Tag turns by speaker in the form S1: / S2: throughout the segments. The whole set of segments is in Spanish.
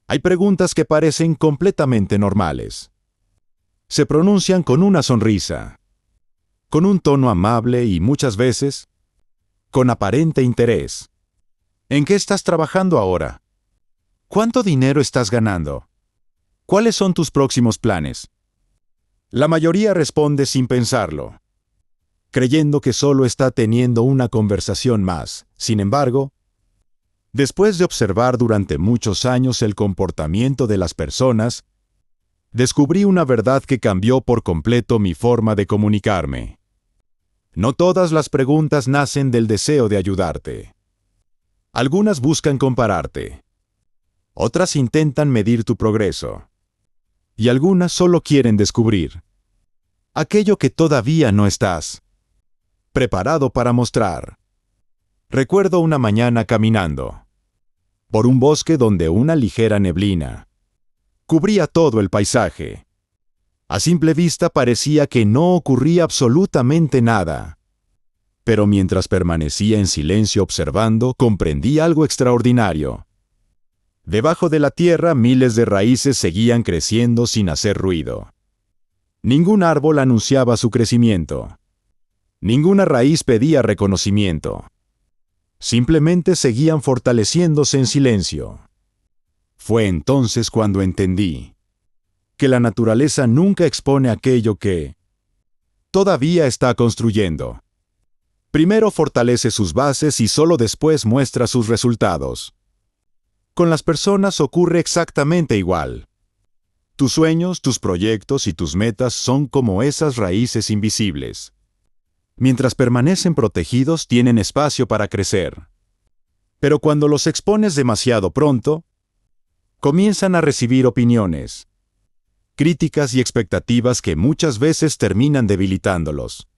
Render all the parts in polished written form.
S1: Hay preguntas que parecen completamente normales. Se pronuncian con una sonrisa, con un tono amable y muchas veces, con aparente interés. ¿En qué estás trabajando ahora? ¿Cuánto dinero estás ganando? ¿Cuáles son tus próximos planes? La mayoría responde sin pensarlo, creyendo que solo está teniendo una conversación más. Sin embargo, después de observar durante muchos años el comportamiento de las personas, descubrí una verdad que cambió por completo mi forma de comunicarme. No todas las preguntas nacen del deseo de ayudarte. Algunas buscan compararte. Otras intentan medir tu progreso. Y algunas solo quieren descubrir aquello que todavía no estás preparado para mostrar. Recuerdo una mañana caminando por un bosque donde una ligera neblina cubría todo el paisaje. A simple vista parecía que no ocurría absolutamente nada. Pero mientras permanecía en silencio observando, comprendí algo extraordinario. Debajo de la tierra, miles de raíces seguían creciendo sin hacer ruido. Ningún árbol anunciaba su crecimiento. Ninguna raíz pedía reconocimiento. Simplemente seguían fortaleciéndose en silencio. Fue entonces cuando entendí que la naturaleza nunca expone aquello que todavía está construyendo. Primero fortalece sus bases y solo después muestra sus resultados. Con las personas ocurre exactamente igual. Tus sueños, tus proyectos y tus metas son como esas raíces invisibles. Mientras permanecen protegidos, tienen espacio para crecer. Pero cuando los expones demasiado pronto, comienzan a recibir opiniones, críticas y expectativas que muchas veces terminan debilitándolos.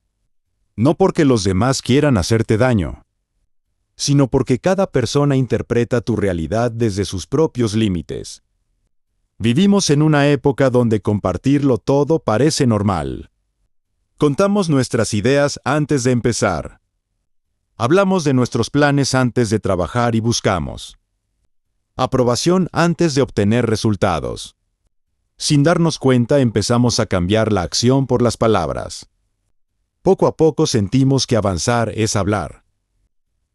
S1: No porque los demás quieran hacerte daño, sino porque cada persona interpreta tu realidad desde sus propios límites. Vivimos en una época donde compartirlo todo parece normal. Contamos nuestras ideas antes de empezar. Hablamos de nuestros planes antes de trabajar y buscamos aprobación antes de obtener resultados. Sin darnos cuenta, empezamos a cambiar la acción por las palabras. Poco a poco sentimos que avanzar es hablar,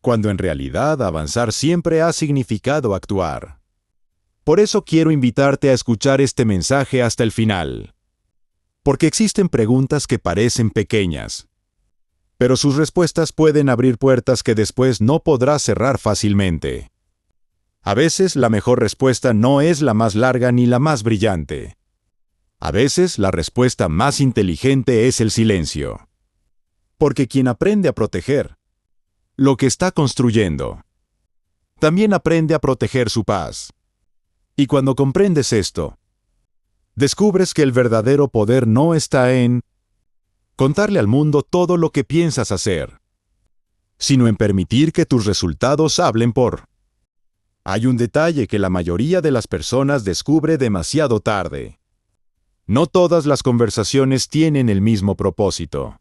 S1: cuando en realidad avanzar siempre ha significado actuar. Por eso quiero invitarte a escuchar este mensaje hasta el final. Porque existen preguntas que parecen pequeñas, pero sus respuestas pueden abrir puertas que después no podrás cerrar fácilmente. A veces la mejor respuesta no es la más larga ni la más brillante. A veces la respuesta más inteligente es el silencio. Porque quien aprende a proteger lo que está construyendo, también aprende a proteger su paz. Y cuando comprendes esto, descubres que el verdadero poder no está en contarle al mundo todo lo que piensas hacer, sino en permitir que tus resultados hablen por. Hay un detalle que la mayoría de las personas descubre demasiado tarde. No todas las conversaciones tienen el mismo propósito.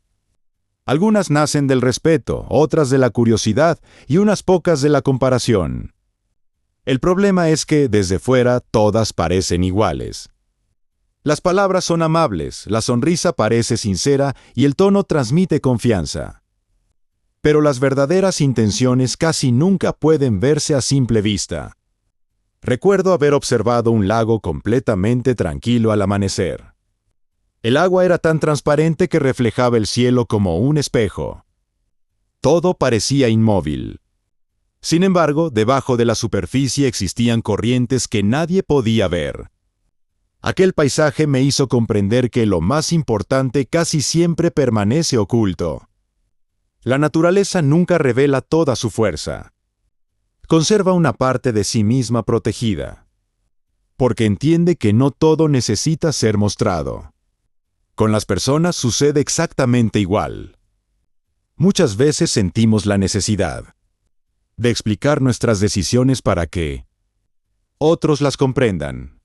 S1: Algunas nacen del respeto, otras de la curiosidad y unas pocas de la comparación. El problema es que, desde fuera, todas parecen iguales. Las palabras son amables, la sonrisa parece sincera y el tono transmite confianza. Pero las verdaderas intenciones casi nunca pueden verse a simple vista. Recuerdo haber observado un lago completamente tranquilo al amanecer. El agua era tan transparente que reflejaba el cielo como un espejo. Todo parecía inmóvil. Sin embargo, debajo de la superficie existían corrientes que nadie podía ver. Aquel paisaje me hizo comprender que lo más importante casi siempre permanece oculto. La naturaleza nunca revela toda su fuerza. Conserva una parte de sí misma protegida, porque entiende que no todo necesita ser mostrado. Con las personas sucede exactamente igual. Muchas veces sentimos la necesidad de explicar nuestras decisiones para que otros las comprendan.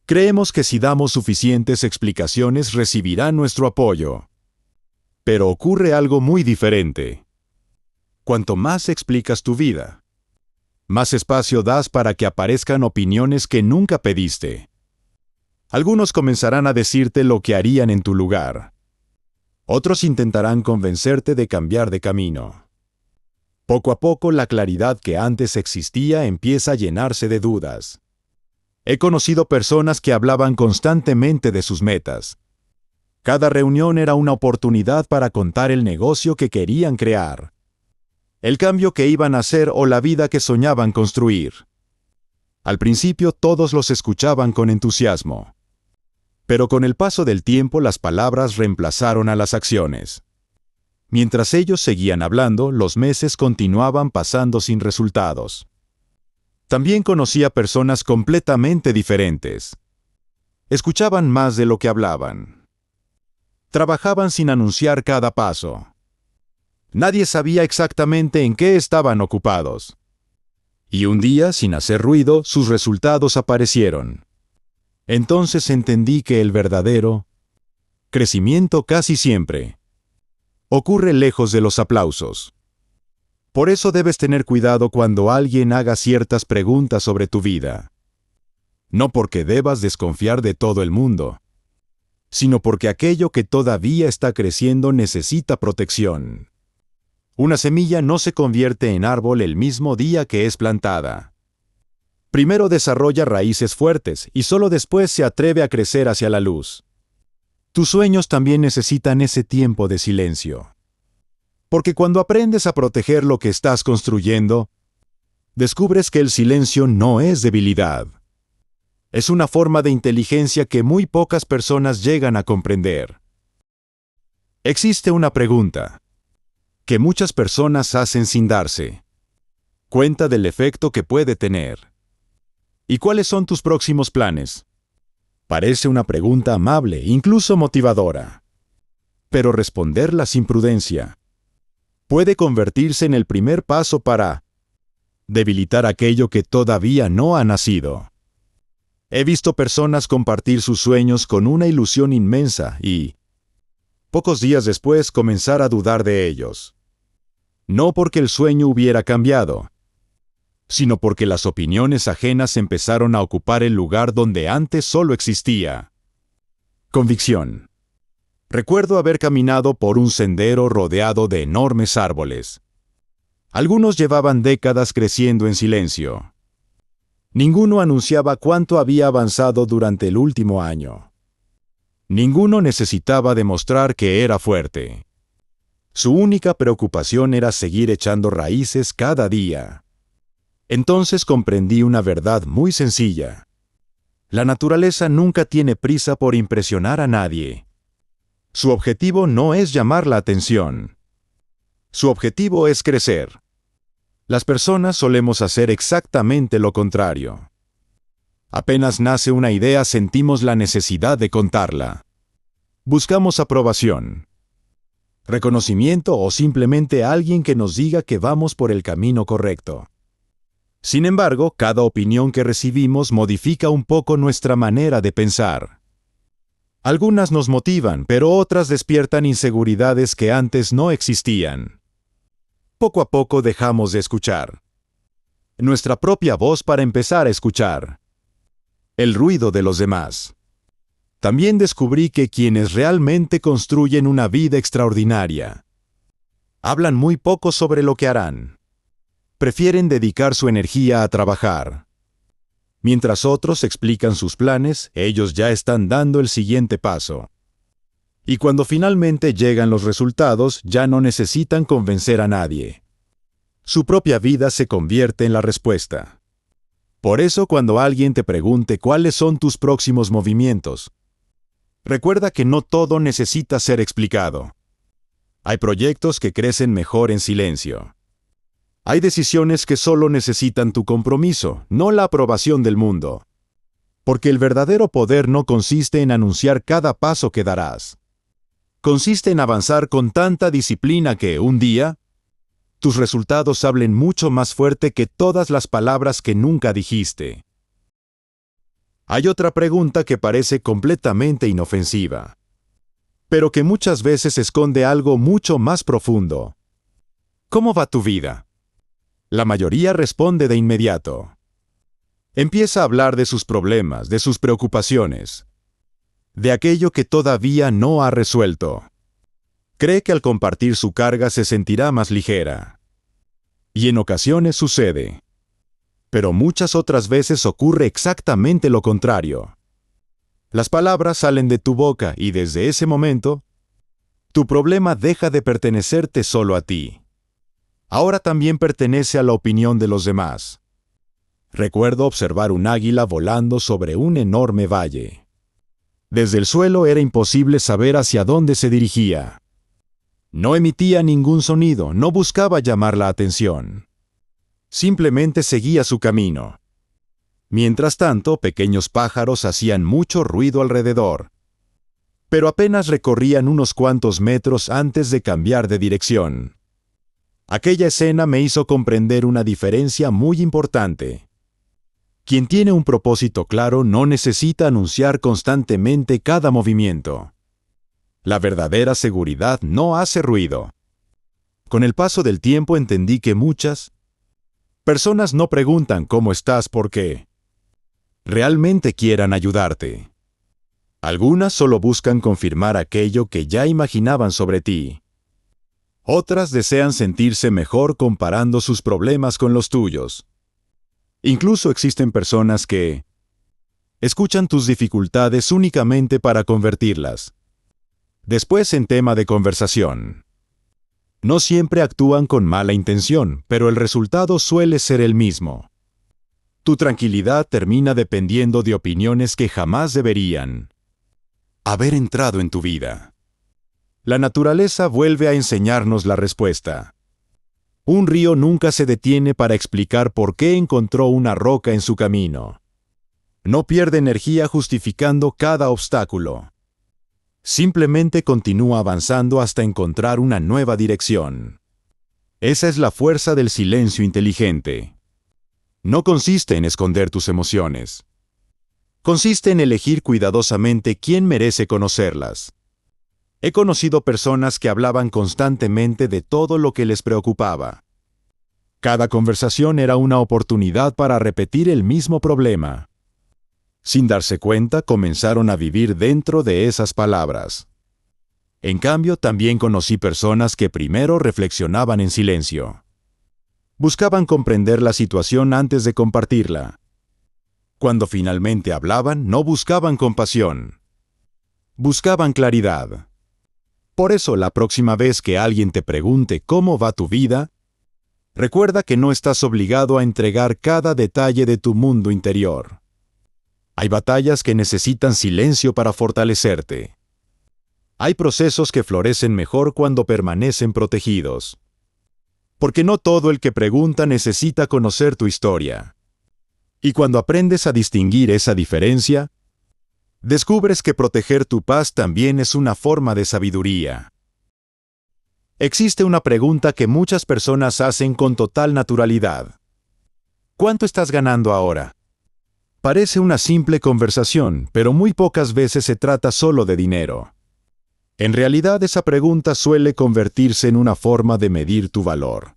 S1: Creemos que si damos suficientes explicaciones recibirán nuestro apoyo. Pero ocurre algo muy diferente. Cuanto más explicas tu vida, más espacio das para que aparezcan opiniones que nunca pediste. Algunos comenzarán a decirte lo que harían en tu lugar. Otros intentarán convencerte de cambiar de camino. Poco a poco, la claridad que antes existía empieza a llenarse de dudas. He conocido personas que hablaban constantemente de sus metas. Cada reunión era una oportunidad para contar el negocio que querían crear, el cambio que iban a hacer o la vida que soñaban construir. Al principio todos los escuchaban con entusiasmo. Pero con el paso del tiempo las palabras reemplazaron a las acciones. Mientras ellos seguían hablando, los meses continuaban pasando sin resultados. También conocía personas completamente diferentes. Escuchaban más de lo que hablaban. Trabajaban sin anunciar cada paso. Nadie sabía exactamente en qué estaban ocupados. Y un día, sin hacer ruido, sus resultados aparecieron. Entonces entendí que el verdadero crecimiento casi siempre ocurre lejos de los aplausos. Por eso debes tener cuidado cuando alguien haga ciertas preguntas sobre tu vida. No porque debas desconfiar de todo el mundo, sino porque aquello que todavía está creciendo necesita protección. Una semilla no se convierte en árbol el mismo día que es plantada. Primero desarrolla raíces fuertes y solo después se atreve a crecer hacia la luz. Tus sueños también necesitan ese tiempo de silencio. Porque cuando aprendes a proteger lo que estás construyendo, descubres que el silencio no es debilidad. Es una forma de inteligencia que muy pocas personas llegan a comprender. Existe una pregunta que muchas personas hacen sin darse cuenta del efecto que puede tener. ¿Y cuáles son tus próximos planes? Parece una pregunta amable, incluso motivadora. Pero responderla sin prudencia puede convertirse en el primer paso para debilitar aquello que todavía no ha nacido. He visto personas compartir sus sueños con una ilusión inmensa y, pocos días después, comenzar a dudar de ellos. No porque el sueño hubiera cambiado, sino porque las opiniones ajenas empezaron a ocupar el lugar donde antes solo existía convicción. Recuerdo haber caminado por un sendero rodeado de enormes árboles. Algunos llevaban décadas creciendo en silencio. Ninguno anunciaba cuánto había avanzado durante el último año. Ninguno necesitaba demostrar que era fuerte. Su única preocupación era seguir echando raíces cada día. Entonces comprendí una verdad muy sencilla. La naturaleza nunca tiene prisa por impresionar a nadie. Su objetivo no es llamar la atención. Su objetivo es crecer. Las personas solemos hacer exactamente lo contrario. Apenas nace una idea, sentimos la necesidad de contarla. Buscamos aprobación, reconocimiento o simplemente alguien que nos diga que vamos por el camino correcto. Sin embargo, cada opinión que recibimos modifica un poco nuestra manera de pensar. Algunas nos motivan, pero otras despiertan inseguridades que antes no existían. Poco a poco dejamos de escuchar nuestra propia voz para empezar a escuchar el ruido de los demás. También descubrí que quienes realmente construyen una vida extraordinaria hablan muy poco sobre lo que harán. Prefieren dedicar su energía a trabajar. Mientras otros explican sus planes, ellos ya están dando el siguiente paso. Y cuando finalmente llegan los resultados, ya no necesitan convencer a nadie. Su propia vida se convierte en la respuesta. Por eso, cuando alguien te pregunte cuáles son tus próximos movimientos, recuerda que no todo necesita ser explicado. Hay proyectos que crecen mejor en silencio. Hay decisiones que solo necesitan tu compromiso, no la aprobación del mundo. Porque el verdadero poder no consiste en anunciar cada paso que darás. Consiste en avanzar con tanta disciplina que, un día, tus resultados hablen mucho más fuerte que todas las palabras que nunca dijiste. Hay otra pregunta que parece completamente inofensiva, pero que muchas veces esconde algo mucho más profundo. ¿Cómo va tu vida? La mayoría responde de inmediato. Empieza a hablar de sus problemas, de sus preocupaciones, de aquello que todavía no ha resuelto. Cree que al compartir su carga se sentirá más ligera. Y en ocasiones sucede. Pero muchas otras veces ocurre exactamente lo contrario. Las palabras salen de tu boca y desde ese momento, tu problema deja de pertenecerte solo a ti. Ahora también pertenece a la opinión de los demás. Recuerdo observar un águila volando sobre un enorme valle. Desde el suelo era imposible saber hacia dónde se dirigía. No emitía ningún sonido, no buscaba llamar la atención. Simplemente seguía su camino. Mientras tanto, pequeños pájaros hacían mucho ruido alrededor, pero apenas recorrían unos cuantos metros antes de cambiar de dirección. Aquella escena me hizo comprender una diferencia muy importante. Quien tiene un propósito claro no necesita anunciar constantemente cada movimiento. La verdadera seguridad no hace ruido. Con el paso del tiempo entendí que muchas personas no preguntan cómo estás porque realmente quieran ayudarte. Algunas solo buscan confirmar aquello que ya imaginaban sobre ti. Otras desean sentirse mejor comparando sus problemas con los tuyos. Incluso existen personas que escuchan tus dificultades únicamente para convertirlas después en tema de conversación. No siempre actúan con mala intención, pero el resultado suele ser el mismo. Tu tranquilidad termina dependiendo de opiniones que jamás deberían haber entrado en tu vida. La naturaleza vuelve a enseñarnos la respuesta. Un río nunca se detiene para explicar por qué encontró una roca en su camino. No pierde energía justificando cada obstáculo. Simplemente continúa avanzando hasta encontrar una nueva dirección. Esa es la fuerza del silencio inteligente. No consiste en esconder tus emociones. Consiste en elegir cuidadosamente quién merece conocerlas. He conocido personas que hablaban constantemente de todo lo que les preocupaba. Cada conversación era una oportunidad para repetir el mismo problema. Sin darse cuenta, comenzaron a vivir dentro de esas palabras. En cambio, también conocí personas que primero reflexionaban en silencio. Buscaban comprender la situación antes de compartirla. Cuando finalmente hablaban, no buscaban compasión. Buscaban claridad. Por eso, la próxima vez que alguien te pregunte cómo va tu vida, recuerda que no estás obligado a entregar cada detalle de tu mundo interior. Hay batallas que necesitan silencio para fortalecerte. Hay procesos que florecen mejor cuando permanecen protegidos. Porque no todo el que pregunta necesita conocer tu historia. Y cuando aprendes a distinguir esa diferencia, descubres que proteger tu paz también es una forma de sabiduría. Existe una pregunta que muchas personas hacen con total naturalidad. ¿Cuánto estás ganando ahora? Parece una simple conversación, pero muy pocas veces se trata solo de dinero. En realidad, esa pregunta suele convertirse en una forma de medir tu valor,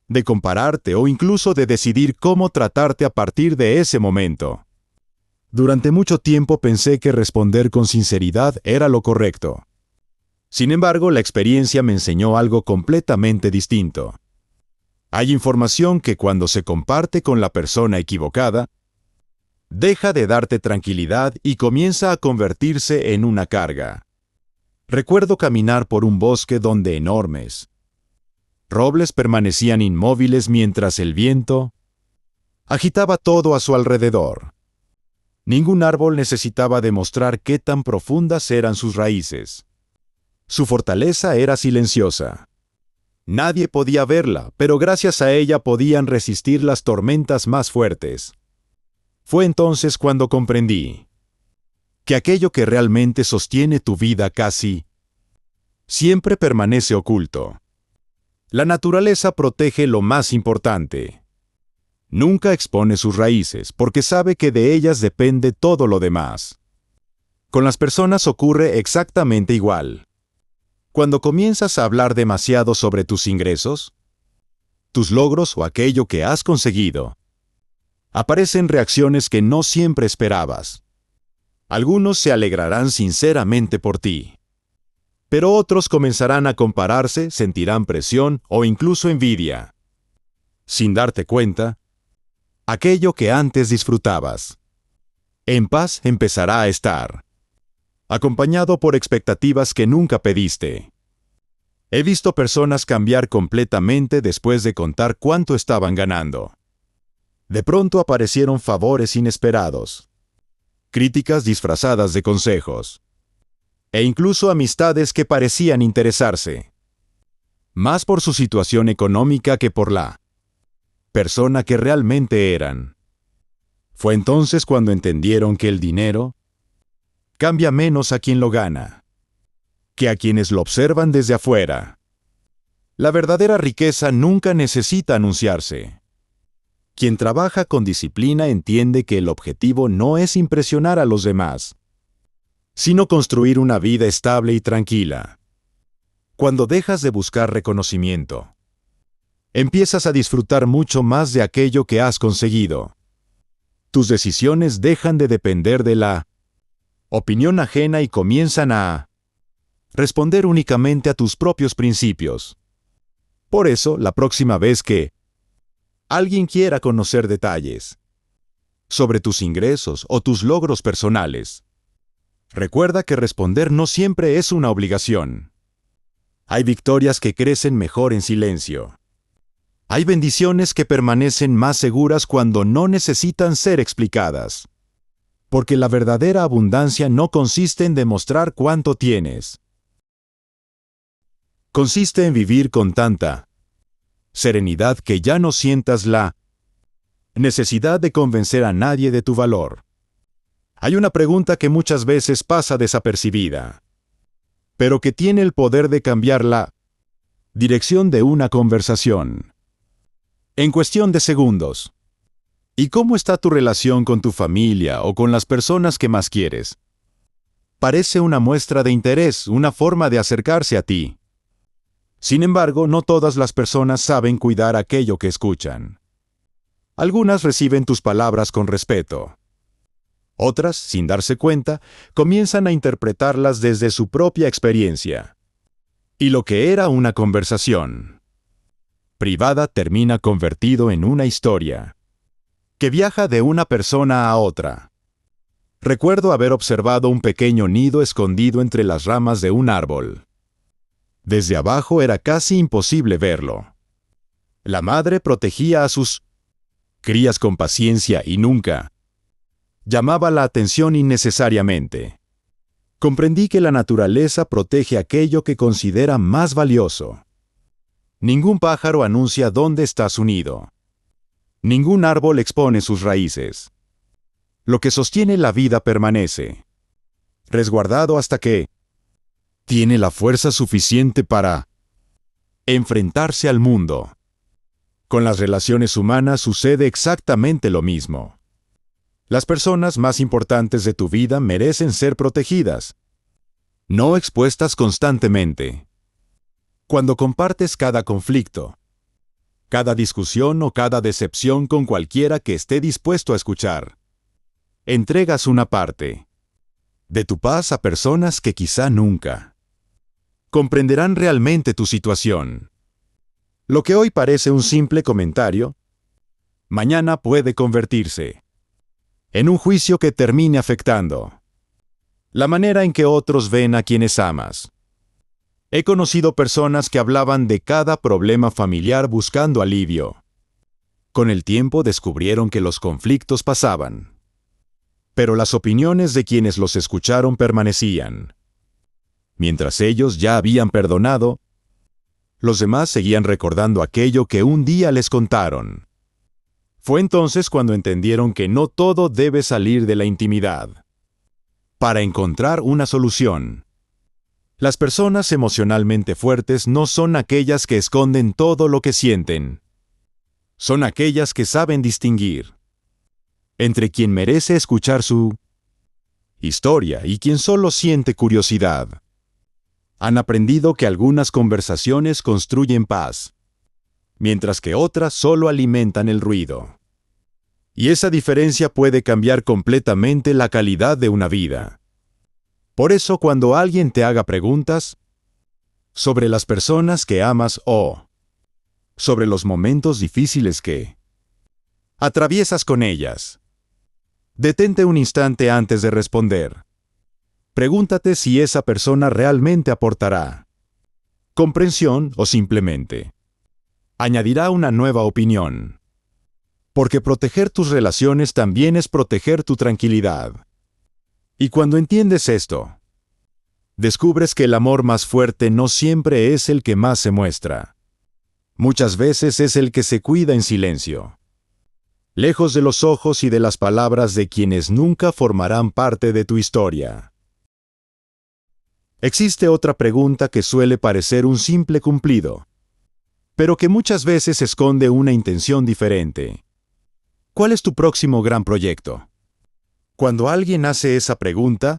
S1: de compararte o incluso de decidir cómo tratarte a partir de ese momento. Durante mucho tiempo pensé que responder con sinceridad era lo correcto. Sin embargo, la experiencia me enseñó algo completamente distinto. Hay información que cuando se comparte con la persona equivocada, deja de darte tranquilidad y comienza a convertirse en una carga. Recuerdo caminar por un bosque donde enormes robles permanecían inmóviles mientras el viento agitaba todo a su alrededor. Ningún árbol necesitaba demostrar qué tan profundas eran sus raíces. Su fortaleza era silenciosa. Nadie podía verla, pero gracias a ella podían resistir las tormentas más fuertes. Fue entonces cuando comprendí que aquello que realmente sostiene tu vida casi siempre permanece oculto. La naturaleza protege lo más importante. Nunca expone sus raíces porque sabe que de ellas depende todo lo demás. Con las personas ocurre exactamente igual. Cuando comienzas a hablar demasiado sobre tus ingresos, tus logros o aquello que has conseguido, aparecen reacciones que no siempre esperabas. Algunos se alegrarán sinceramente por ti, pero otros comenzarán a compararse, sentirán presión o incluso envidia. Sin darte cuenta, aquello que antes disfrutabas, en paz empezará a estar, acompañado por expectativas que nunca pediste. He visto personas cambiar completamente después de contar cuánto estaban ganando. De pronto aparecieron favores inesperados, críticas disfrazadas de consejos, e incluso amistades que parecían interesarse más por su situación económica que por la persona que realmente eran. Fue entonces cuando entendieron que el dinero cambia menos a quien lo gana que a quienes lo observan desde afuera. La verdadera riqueza nunca necesita anunciarse. Quien trabaja con disciplina entiende que el objetivo no es impresionar a los demás, sino construir una vida estable y tranquila. Cuando dejas de buscar reconocimiento, empiezas a disfrutar mucho más de aquello que has conseguido. Tus decisiones dejan de depender de la opinión ajena y comienzan a responder únicamente a tus propios principios. Por eso, la próxima vez que alguien quiera conocer detalles sobre tus ingresos o tus logros personales, recuerda que responder no siempre es una obligación. Hay victorias que crecen mejor en silencio. Hay bendiciones que permanecen más seguras cuando no necesitan ser explicadas. Porque la verdadera abundancia no consiste en demostrar cuánto tienes. Consiste en vivir con tanta serenidad que ya no sientas la necesidad de convencer a nadie de tu valor. Hay una pregunta que muchas veces pasa desapercibida, pero que tiene el poder de cambiar la dirección de una conversación en cuestión de segundos. ¿Y cómo está tu relación con tu familia o con las personas que más quieres? Parece una muestra de interés, una forma de acercarse a ti. Sin embargo, no todas las personas saben cuidar aquello que escuchan. Algunas reciben tus palabras con respeto. Otras, sin darse cuenta, comienzan a interpretarlas desde su propia experiencia. Y lo que era una conversación privada termina convertido en una historia que viaja de una persona a otra. Recuerdo haber observado un pequeño nido escondido entre las ramas de un árbol. Desde abajo era casi imposible verlo. La madre protegía a sus crías con paciencia y nunca llamaba la atención innecesariamente. Comprendí que la naturaleza protege aquello que considera más valioso. Ningún pájaro anuncia dónde está su nido. Ningún árbol expone sus raíces. Lo que sostiene la vida permanece, resguardado hasta que tiene la fuerza suficiente para enfrentarse al mundo. Con las relaciones humanas sucede exactamente lo mismo. Las personas más importantes de tu vida merecen ser protegidas, no expuestas constantemente. Cuando compartes cada conflicto, cada discusión o cada decepción con cualquiera que esté dispuesto a escuchar, entregas una parte de tu paz a personas que quizá nunca comprenderán realmente tu situación. Lo que hoy parece un simple comentario, mañana puede convertirse en un juicio que termine afectando la manera en que otros ven a quienes amas. He conocido personas que hablaban de cada problema familiar buscando alivio. Con el tiempo descubrieron que los conflictos pasaban, pero las opiniones de quienes los escucharon permanecían. Mientras ellos ya habían perdonado, los demás seguían recordando aquello que un día les contaron. Fue entonces cuando entendieron que no todo debe salir de la intimidad. Para encontrar una solución, las personas emocionalmente fuertes no son aquellas que esconden todo lo que sienten. Son aquellas que saben distinguir entre quien merece escuchar su historia y quien solo siente curiosidad. Han aprendido que algunas conversaciones construyen paz, mientras que otras solo alimentan el ruido. Y esa diferencia puede cambiar completamente la calidad de una vida. Por eso, cuando alguien te haga preguntas sobre las personas que amas o sobre los momentos difíciles que atraviesas con ellas, detente un instante antes de responder. Pregúntate si esa persona realmente aportará comprensión o simplemente añadirá una nueva opinión. Porque proteger tus relaciones también es proteger tu tranquilidad. Y cuando entiendes esto, descubres que el amor más fuerte no siempre es el que más se muestra. Muchas veces es el que se cuida en silencio, lejos de los ojos y de las palabras de quienes nunca formarán parte de tu historia. Existe otra pregunta que suele parecer un simple cumplido, pero que muchas veces esconde una intención diferente. ¿Cuál es tu próximo gran proyecto? Cuando alguien hace esa pregunta,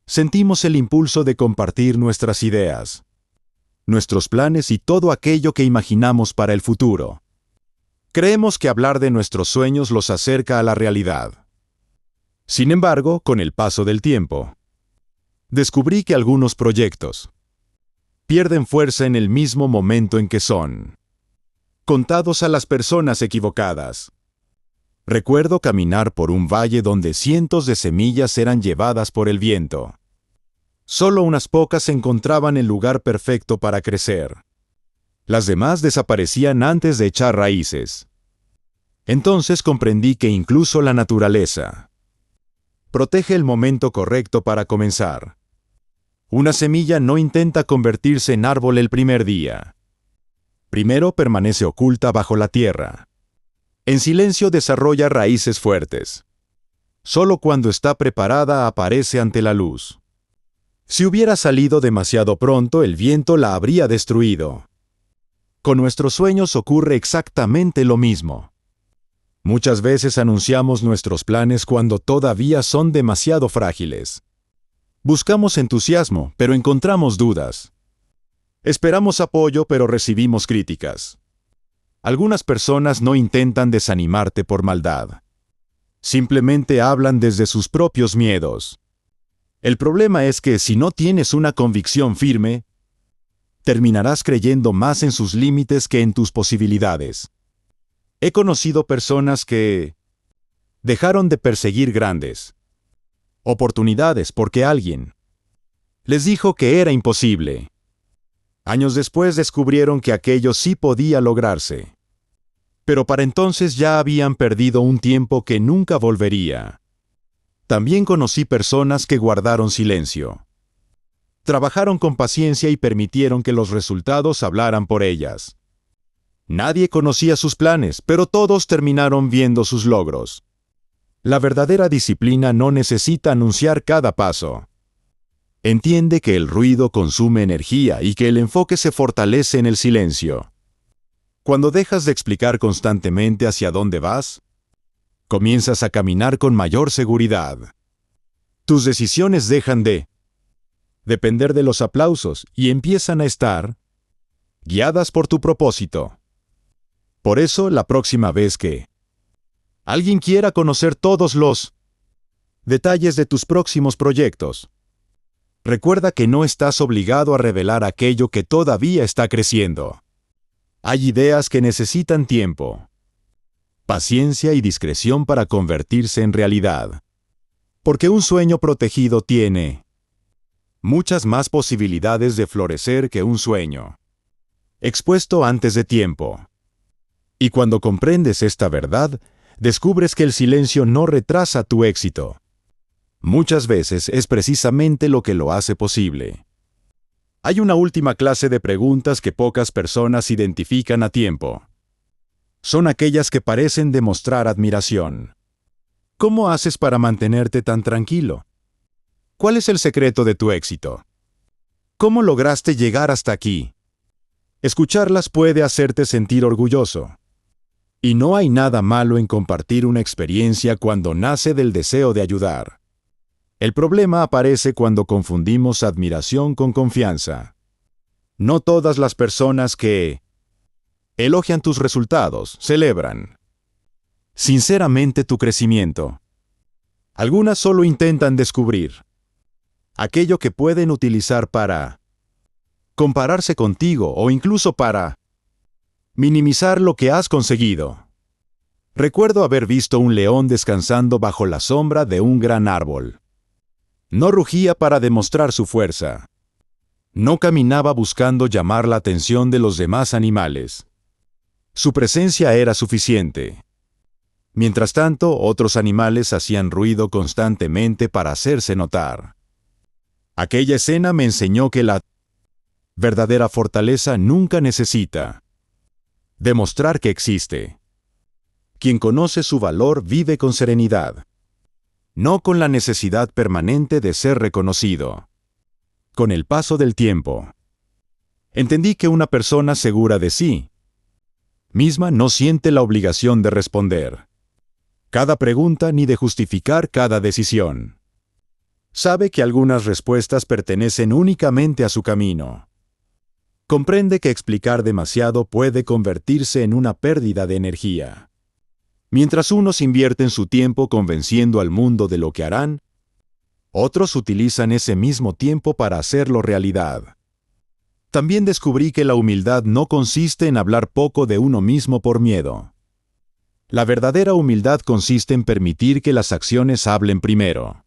S1: sentimos el impulso de compartir nuestras ideas, nuestros planes y todo aquello que imaginamos para el futuro. Creemos que hablar de nuestros sueños los acerca a la realidad. Sin embargo, con el paso del tiempo, descubrí que algunos proyectos pierden fuerza en el mismo momento en que son contados a las personas equivocadas. Recuerdo caminar por un valle donde cientos de semillas eran llevadas por el viento. Solo unas pocas encontraban el lugar perfecto para crecer. Las demás desaparecían antes de echar raíces. Entonces comprendí que incluso la naturaleza protege el momento correcto para comenzar. Una semilla no intenta convertirse en árbol el primer día. Primero permanece oculta bajo la tierra. En silencio desarrolla raíces fuertes. Solo cuando está preparada aparece ante la luz. Si hubiera salido demasiado pronto, el viento la habría destruido. Con nuestros sueños ocurre exactamente lo mismo. Muchas veces anunciamos nuestros planes cuando todavía son demasiado frágiles. Buscamos entusiasmo, pero encontramos dudas. Esperamos apoyo, pero recibimos críticas. Algunas personas no intentan desanimarte por maldad. Simplemente hablan desde sus propios miedos. El problema es que si no tienes una convicción firme, terminarás creyendo más en sus límites que en tus posibilidades. He conocido personas que dejaron de perseguir grandes oportunidades porque alguien les dijo que era imposible. Años después descubrieron que aquello sí podía lograrse. Pero para entonces ya habían perdido un tiempo que nunca volvería. También conocí personas que guardaron silencio. Trabajaron con paciencia y permitieron que los resultados hablaran por ellas. Nadie conocía sus planes, pero todos terminaron viendo sus logros. La verdadera disciplina no necesita anunciar cada paso. Entiende que el ruido consume energía y que el enfoque se fortalece en el silencio. Cuando dejas de explicar constantemente hacia dónde vas, comienzas a caminar con mayor seguridad. Tus decisiones dejan de depender de los aplausos y empiezan a estar guiadas por tu propósito. Por eso, la próxima vez que alguien quiera conocer todos los detalles de tus próximos proyectos, recuerda que no estás obligado a revelar aquello que todavía está creciendo. Hay ideas que necesitan tiempo, paciencia y discreción para convertirse en realidad. Porque un sueño protegido tiene muchas más posibilidades de florecer que un sueño expuesto antes de tiempo. Y cuando comprendes esta verdad, descubres que el silencio no retrasa tu éxito. Muchas veces es precisamente lo que lo hace posible. Hay una última clase de preguntas que pocas personas identifican a tiempo. Son aquellas que parecen demostrar admiración. ¿Cómo haces para mantenerte tan tranquilo? ¿Cuál es el secreto de tu éxito? ¿Cómo lograste llegar hasta aquí? Escucharlas puede hacerte sentir orgulloso. Y no hay nada malo en compartir una experiencia cuando nace del deseo de ayudar. El problema aparece cuando confundimos admiración con confianza. No todas las personas que Elogian tus resultados, celebran sinceramente tu crecimiento. Algunas solo intentan descubrir aquello que pueden utilizar para compararse contigo o incluso para minimizar lo que has conseguido. Recuerdo haber visto un león descansando bajo la sombra de un gran árbol. No rugía para demostrar su fuerza. No caminaba buscando llamar la atención de los demás animales. Su presencia era suficiente. Mientras tanto, otros animales hacían ruido constantemente para hacerse notar. Aquella escena me enseñó que la verdadera fortaleza nunca necesita demostrar que existe. Quien conoce su valor vive con serenidad, no con la necesidad permanente de ser reconocido. Con el paso del tiempo, entendí que una persona segura de sí misma no siente la obligación de responder cada pregunta ni de justificar cada decisión. Sabe que algunas respuestas pertenecen únicamente a su camino. Comprende que explicar demasiado puede convertirse en una pérdida de energía. Mientras unos invierten su tiempo convenciendo al mundo de lo que harán, otros utilizan ese mismo tiempo para hacerlo realidad. También descubrí que la humildad no consiste en hablar poco de uno mismo por miedo. La verdadera humildad consiste en permitir que las acciones hablen primero.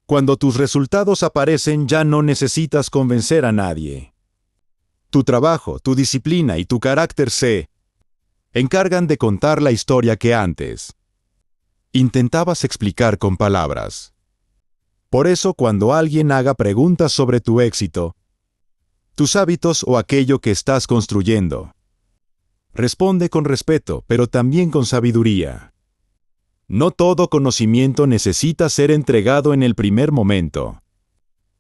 S1: Cuando tus resultados aparecen, ya no necesitas convencer a nadie. Tu trabajo, tu disciplina y tu carácter se encargan de contar la historia que antes intentabas explicar con palabras. Por eso, cuando alguien haga preguntas sobre tu éxito, tus hábitos o aquello que estás construyendo, responde con respeto, pero también con sabiduría. No todo conocimiento necesita ser entregado en el primer momento.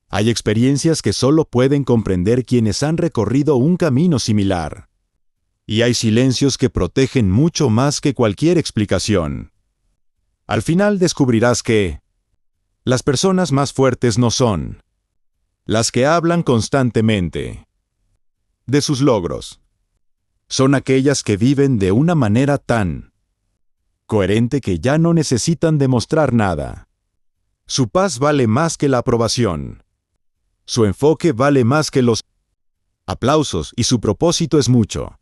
S1: Hay experiencias que solo pueden comprender quienes han recorrido un camino similar. Y hay silencios que protegen mucho más que cualquier explicación. Al final descubrirás que las personas más fuertes no son las que hablan constantemente de sus logros. Son aquellas que viven de una manera tan coherente que ya no necesitan demostrar nada. Su paz vale más que la aprobación. Su enfoque vale más que los aplausos y su propósito es mucho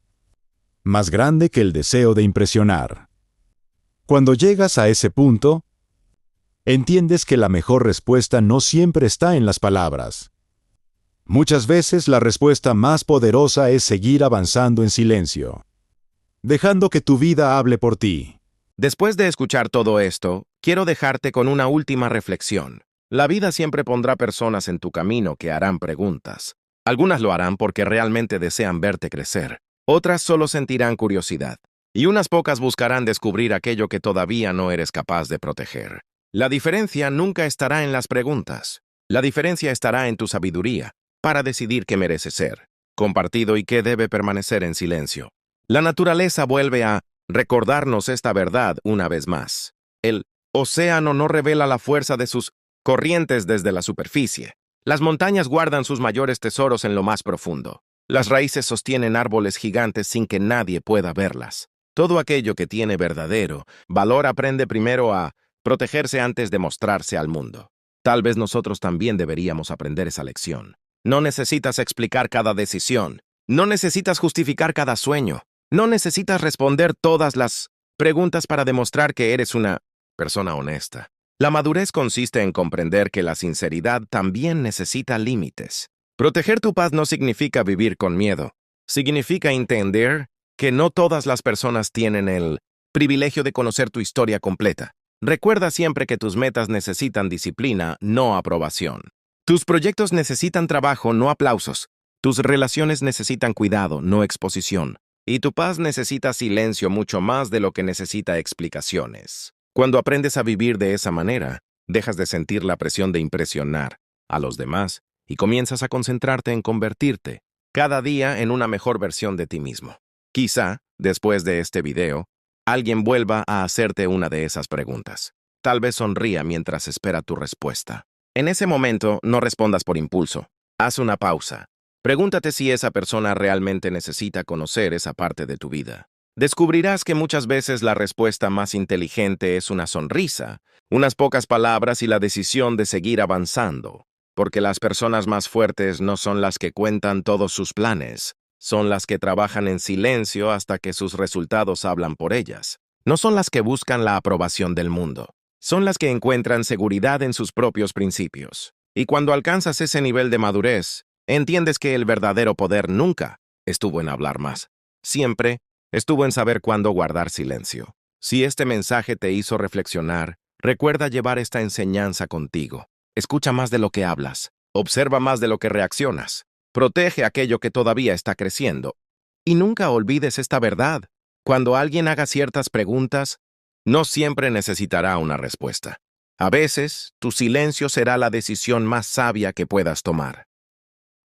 S1: más grande que el deseo de impresionar. Cuando llegas a ese punto, entiendes que la mejor respuesta no siempre está en las palabras. Muchas veces la respuesta más poderosa es seguir avanzando en silencio, dejando que tu vida hable por ti.
S2: Después de escuchar todo esto, quiero dejarte con una última reflexión. La vida siempre pondrá personas en tu camino que harán preguntas. Algunas lo harán porque realmente desean verte crecer. Otras solo sentirán curiosidad. Y unas pocas buscarán descubrir aquello que todavía no eres capaz de proteger. La diferencia nunca estará en las preguntas. La diferencia estará en tu sabiduría para decidir qué merece ser compartido y qué debe permanecer en silencio. La naturaleza vuelve a recordarnos esta verdad una vez más. El océano no revela la fuerza de sus corrientes desde la superficie. Las montañas guardan sus mayores tesoros en lo más profundo. Las raíces sostienen árboles gigantes sin que nadie pueda verlas. Todo aquello que tiene verdadero valor aprende primero a protegerse antes de mostrarse al mundo. Tal vez nosotros también deberíamos aprender esa lección. No necesitas explicar cada decisión. No necesitas justificar cada sueño. No necesitas responder todas las preguntas para demostrar que eres una persona honesta. La madurez consiste en comprender que la sinceridad también necesita límites. Proteger tu paz no significa vivir con miedo. Significa entender que no todas las personas tienen el privilegio de conocer tu historia completa. Recuerda siempre que tus metas necesitan disciplina, no aprobación. Tus proyectos necesitan trabajo, no aplausos. Tus relaciones necesitan cuidado, no exposición. Y tu paz necesita silencio mucho más de lo que necesita explicaciones. Cuando aprendes a vivir de esa manera, dejas de sentir la presión de impresionar a los demás y comienzas a concentrarte en convertirte cada día en una mejor versión de ti mismo. Quizá, después de este video, alguien vuelva a hacerte una de esas preguntas. Tal vez sonría mientras espera tu respuesta. En ese momento, no respondas por impulso. Haz una pausa. Pregúntate si esa persona realmente necesita conocer esa parte de tu vida. Descubrirás que muchas veces la respuesta más inteligente es una sonrisa, unas pocas palabras y la decisión de seguir avanzando, porque las personas más fuertes no son las que cuentan todos sus planes, son las que trabajan en silencio hasta que sus resultados hablan por ellas. No son las que buscan la aprobación del mundo, son las que encuentran seguridad en sus propios principios. Y cuando alcanzas ese nivel de madurez, entiendes que el verdadero poder nunca estuvo en hablar más. Siempre estuvo en saber cuándo guardar silencio. Si este mensaje te hizo reflexionar, recuerda llevar esta enseñanza contigo. Escucha más de lo que hablas. Observa más de lo que reaccionas. Protege aquello que todavía está creciendo. Y nunca olvides esta verdad. Cuando alguien haga ciertas preguntas, no siempre necesitará una respuesta. A veces, tu silencio será la decisión más sabia que puedas tomar.